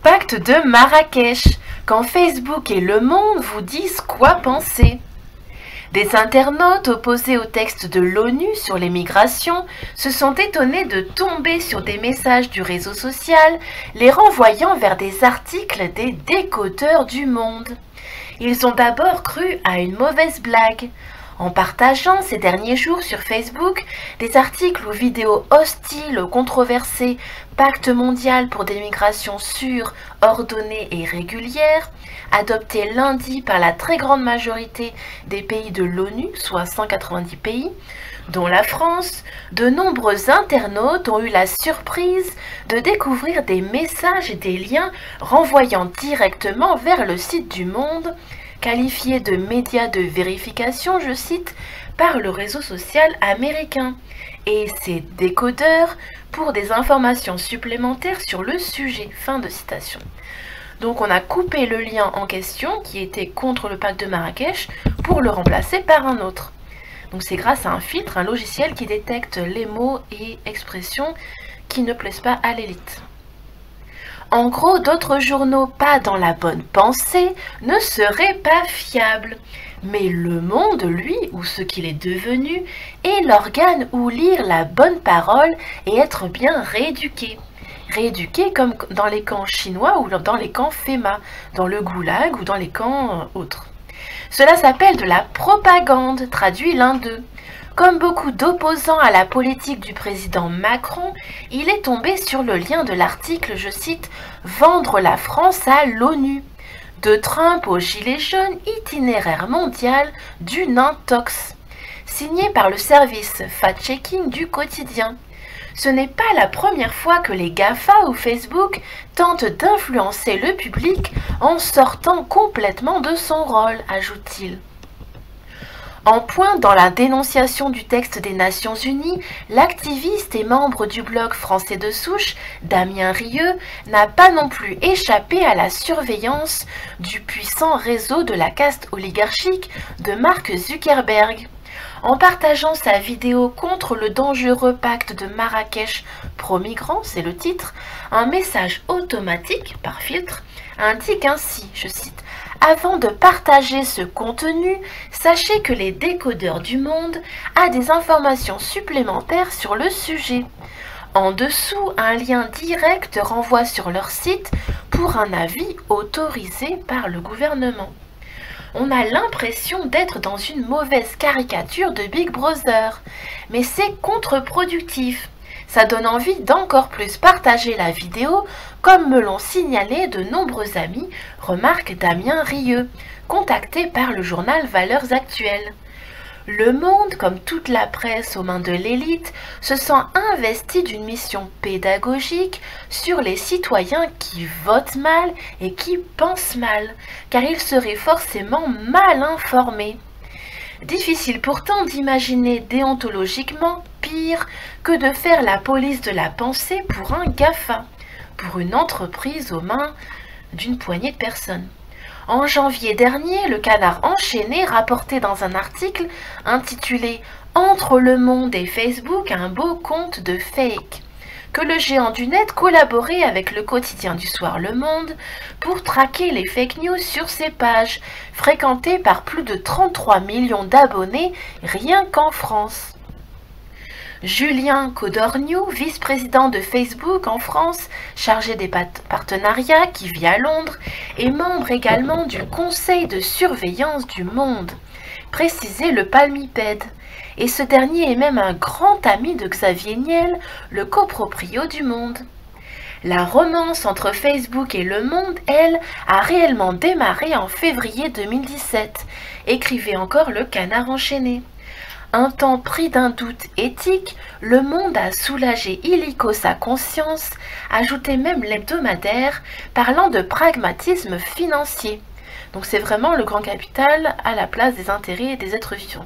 Pacte de Marrakech, quand Facebook et Le Monde vous disent quoi penser. Des internautes opposés au texte de l'ONU sur les migrations se sont étonnés de tomber sur des messages du réseau social, les renvoyant vers des articles des décodeurs du Monde. Ils ont d'abord cru à une mauvaise blague. En partageant ces derniers jours sur Facebook des articles ou vidéos hostiles au controversé Pacte mondial pour des migrations sûres, ordonnées et régulières, adopté lundi par la très grande majorité des pays de l'ONU, soit 190 pays, dont la France, de nombreux internautes ont eu la surprise de découvrir des messages et des liens renvoyant directement vers le site du Monde, qualifié de média de vérification, je cite, par le réseau social américain, et ses décodeurs pour des informations supplémentaires sur le sujet. Fin de citation. Donc on a coupé le lien en question, qui était contre le pacte de Marrakech, pour le remplacer par un autre. Donc c'est grâce à un filtre, un logiciel qui détecte les mots et expressions qui ne plaisent pas à l'élite. En gros, d'autres journaux pas dans la bonne pensée ne seraient pas fiables. Mais Le Monde, lui, ou ce qu'il est devenu, est l'organe où lire la bonne parole et être bien rééduqué. Rééduqué comme dans les camps chinois ou dans les camps FEMA, dans le goulag ou dans les camps autres. Cela s'appelle de la propagande, traduit l'un d'eux. Comme beaucoup d'opposants à la politique du président Macron, il est tombé sur le lien de l'article, je cite, « Vendre la France à l'ONU ». De Trump aux Gilets jaunes, itinéraire mondial d'une intox. Signé par le service fact-checking du quotidien. Ce n'est pas la première fois que les GAFA ou Facebook tentent d'influencer le public en sortant complètement de son rôle, ajoute-t-il. En point dans la dénonciation du texte des Nations Unies, l'activiste et membre du blog français de souche, Damien Rieu, n'a pas non plus échappé à la surveillance du puissant réseau de la caste oligarchique de Mark Zuckerberg. En partageant sa vidéo contre le dangereux pacte de Marrakech pro-migrants, c'est le titre, un message automatique, par filtre, indique ainsi, je cite, « Avant de partager ce contenu, sachez que les décodeurs du Monde a des informations supplémentaires sur le sujet. En dessous, un lien direct renvoie sur leur site pour un avis autorisé par le gouvernement. » On a l'impression d'être dans une mauvaise caricature de Big Brother, mais c'est contre-productif. Ça donne envie d'encore plus partager la vidéo, comme me l'ont signalé de nombreux amis, remarque Damien Rieu, contacté par le journal Valeurs Actuelles. Le Monde, comme toute la presse aux mains de l'élite, se sent investi d'une mission pédagogique sur les citoyens qui votent mal et qui pensent mal, car ils seraient forcément mal informés. Difficile pourtant d'imaginer déontologiquement pire que de faire la police de la pensée pour un GAFA, pour une entreprise aux mains d'une poignée de personnes. En janvier dernier, le Canard enchaîné rapportait dans un article intitulé « Entre le Monde et Facebook, un beau compte de fake » que le géant du net collaborait avec le quotidien du soir Le Monde pour traquer les fake news sur ses pages, fréquentées par plus de 33 millions d'abonnés rien qu'en France. Julien Codorniou, vice-président de Facebook en France, chargé des partenariats, qui vit à Londres, est membre également du conseil de surveillance du Monde, précisait le Palmipède. Et ce dernier est même un grand ami de Xavier Niel, le coproprio du Monde. La romance entre Facebook et Le Monde, elle, a réellement démarré en février 2017, écrivait encore le Canard enchaîné. Un temps pris d'un doute éthique, Le Monde a soulagé illico sa conscience, ajoutait même l'hebdomadaire, parlant de pragmatisme financier. Donc c'est vraiment le grand capital à la place des intérêts des êtres vivants.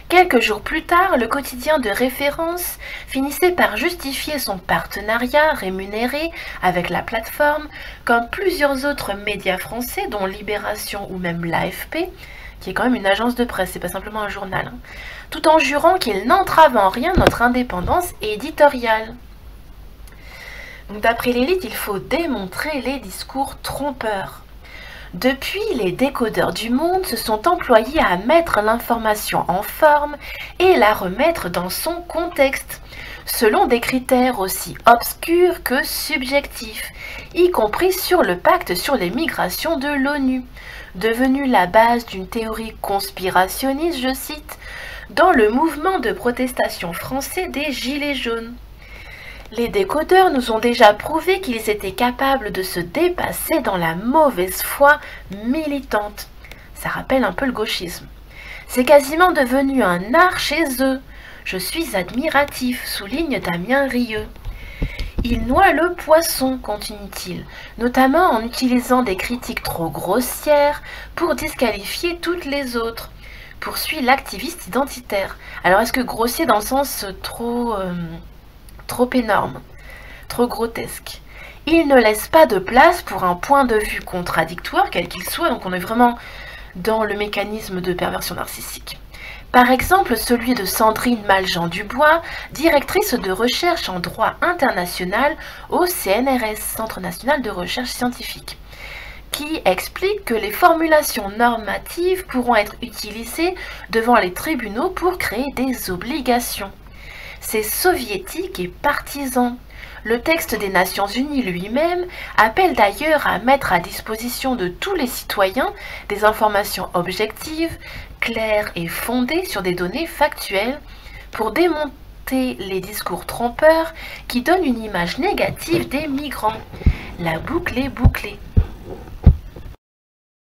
Quelques jours plus tard, le quotidien de référence finissait par justifier son partenariat rémunéré avec la plateforme, comme plusieurs autres médias français, dont Libération ou même l'AFP, qui est quand même une agence de presse, c'est pas simplement un journal, hein, tout en jurant qu'il n'entrave en rien notre indépendance éditoriale. D'après l'élite, il faut démontrer les discours trompeurs. Depuis, les décodeurs du monde se sont employés à mettre l'information en forme et la remettre dans son contexte, selon des critères aussi obscurs que subjectifs, y compris sur le pacte sur les migrations de l'ONU, devenu la base d'une théorie conspirationniste, je cite, dans le mouvement de protestation français des Gilets jaunes. Les décodeurs nous ont déjà prouvé qu'ils étaient capables de se dépasser dans la mauvaise foi militante. Ça rappelle un peu le gauchisme. C'est quasiment devenu un art chez eux. Je suis admiratif, souligne Damien Rieu. Ils noient le poisson, continue-t-il, notamment en utilisant des critiques trop grossières pour disqualifier toutes les autres. Poursuit l'activiste identitaire. Alors est-ce que grossier dans le sens trop énorme, trop grotesque. Il ne laisse pas de place pour un point de vue contradictoire, quel qu'il soit, donc on est vraiment dans le mécanisme de perversion narcissique. Par exemple, celui de Sandrine Maljean-Dubois, directrice de recherche en droit international au CNRS, Centre national de recherche scientifique, qui explique que les formulations normatives pourront être utilisées devant les tribunaux pour créer des obligations. C'est soviétique et partisan. Le texte des Nations Unies lui-même appelle d'ailleurs à mettre à disposition de tous les citoyens des informations objectives, claires et fondées sur des données factuelles pour démonter les discours trompeurs qui donnent une image négative des migrants. La boucle est bouclée.